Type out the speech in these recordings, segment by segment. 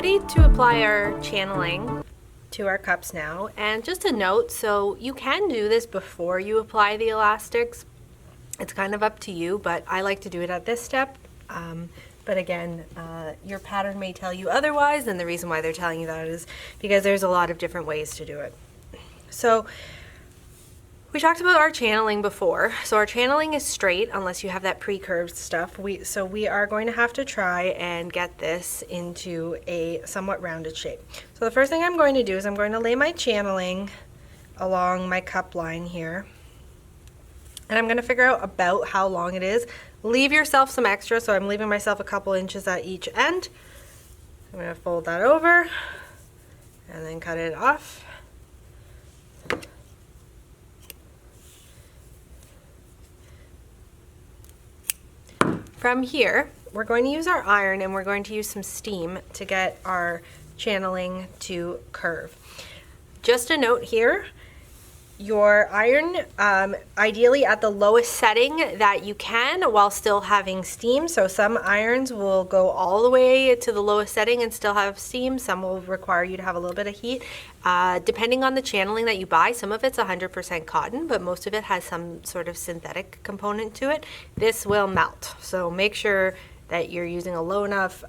ready to apply our channeling to our cups now. And just a note, so you can do this before you apply the elastics. It's kind of up to you, but I like to do it at this step. But again, your pattern may tell you otherwise, and the reason why they're telling you that is because there's a lot of different ways to do it. So we talked about our channeling before. So our channeling is straight unless you have that pre-curved stuff. So we are going to have to try and get this into a somewhat rounded shape. So the first thing I'm going to do is I'm going to lay my channeling along my cup line here. And I'm going to figure out about how long it is. Leave yourself some extra, so I'm leaving myself a couple inches at each end. I'm going to fold that over and then cut it off. From here, we're going to use our iron and we're going to use some steam to get our channeling to curve. Just a note here, your iron, ideally at the lowest setting that you can while still having steam. So some irons will go all the way to the lowest setting and still have steam. Some will require you to have a little bit of heat. Depending on the channeling that you buy, some of it's 100% cotton, but most of it has some sort of synthetic component to it. This will melt. So make sure that you're using a low enough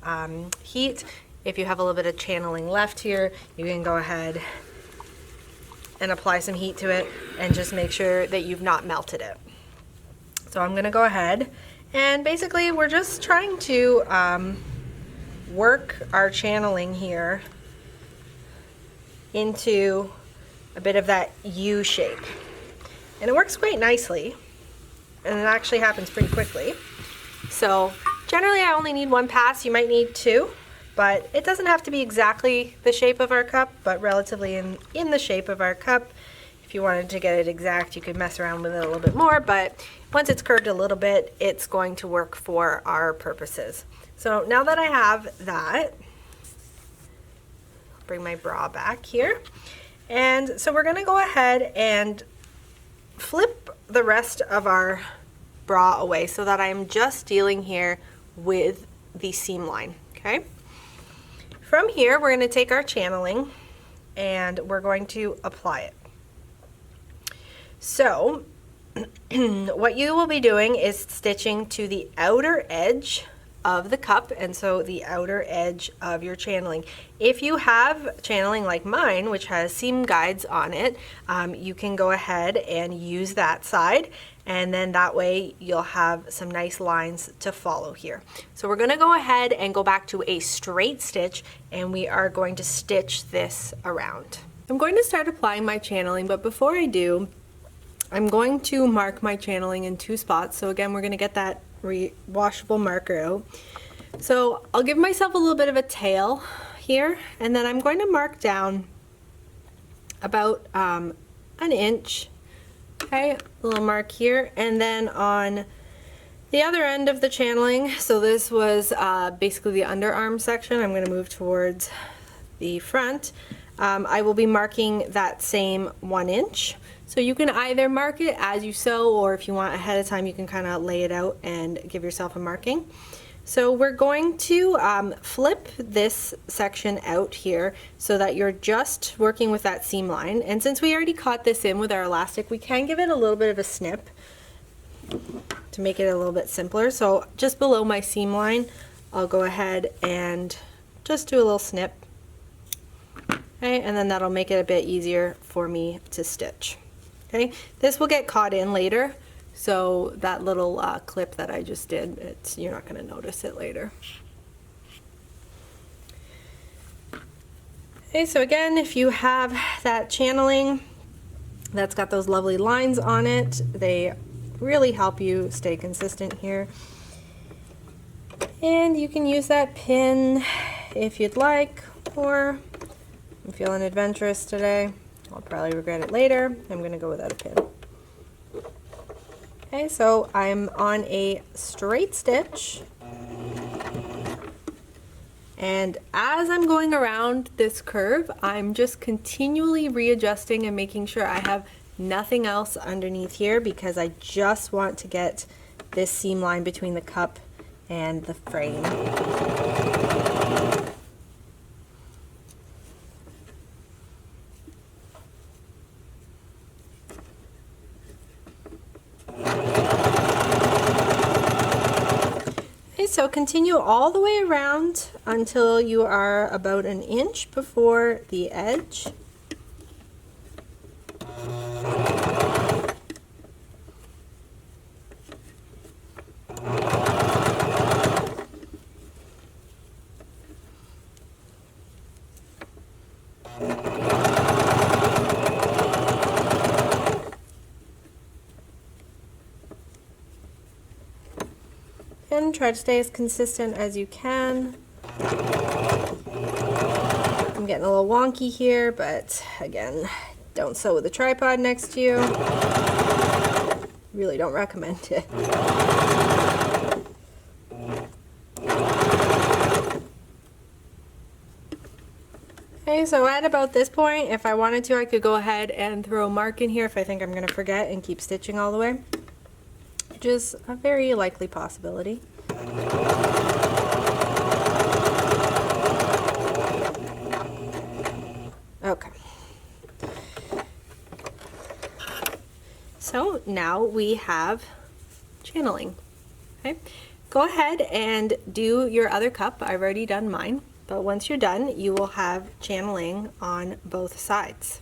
heat. If you have a little bit of channeling left here, you can go ahead and apply some heat to it and just make sure that you've not melted it. So I'm gonna go ahead and basically we're just trying to work our channeling here into a bit of that U shape. And it works quite nicely, and it actually happens pretty quickly. So generally I only need one pass, you might need two. But it doesn't have to be exactly the shape of our cup, but relatively in the shape of our cup. If you wanted to get it exact, you could mess around with it a little bit more, but once it's curved a little bit, it's going to work for our purposes. So now that I have that, I'll bring my bra back here. And so we're gonna go ahead and flip the rest of our bra away so that I'm just dealing here with the seam line, okay? From here, we're going to take our channeling and we're going to apply it. So what you will be doing is stitching to the outer edge of the cup, and so the outer edge of your channeling. If you have channeling like mine, which has seam guides on it, you can go ahead and use that side, and then that way you'll have some nice lines to follow here. So we're gonna go ahead and go back to a straight stitch, and we are going to stitch this around. I'm going to start applying my channeling, but before I do, I'm going to mark my channeling in two spots. So again, we're gonna get that washable marker out. So I'll give myself a little bit of a tail here, and then I'm going to mark down about an inch. Okay, a little mark here, and then on the other end of the channeling, so this was basically the underarm section, I'm going to move towards the front. I will be marking that same 1 inch. So you can either mark it as you sew, or if you want ahead of time, you can kind of lay it out and give yourself a marking. So we're going to flip this section out here so that you're just working with that seam line. And since we already caught this in with our elastic, we can give it a little bit of a snip to make it a little bit simpler. So just below my seam line, I'll go ahead and just do a little snip. Okay, and then that'll make it a bit easier for me to stitch. Okay, this will get caught in later. So that little clip that I just did, you're not going to notice it later. Okay, so again, if you have that channeling that's got those lovely lines on it, they really help you stay consistent here. And you can use that pin if you'd like, or I'm feeling adventurous today. I'll probably regret it later. I'm going to go without a pin. Okay, so I'm on a straight stitch, and as I'm going around this curve, I'm just continually readjusting and making sure I have nothing else underneath here, because I just want to get this seam line between the cup and the frame. so continue all the way around until you are about 1 inch before the edge. And try to stay as consistent as you can. I'm getting a little wonky here, but again, don't sew with a tripod next to you. Really don't recommend it. Okay, so at about this point, if I wanted to, I could go ahead and throw a mark in here if I think I'm going to forget and keep stitching all the way, which is a very likely possibility. Okay. So now we have channeling. Okay. Go ahead and do your other cup. I've already done mine, but once you're done, you will have channeling on both sides.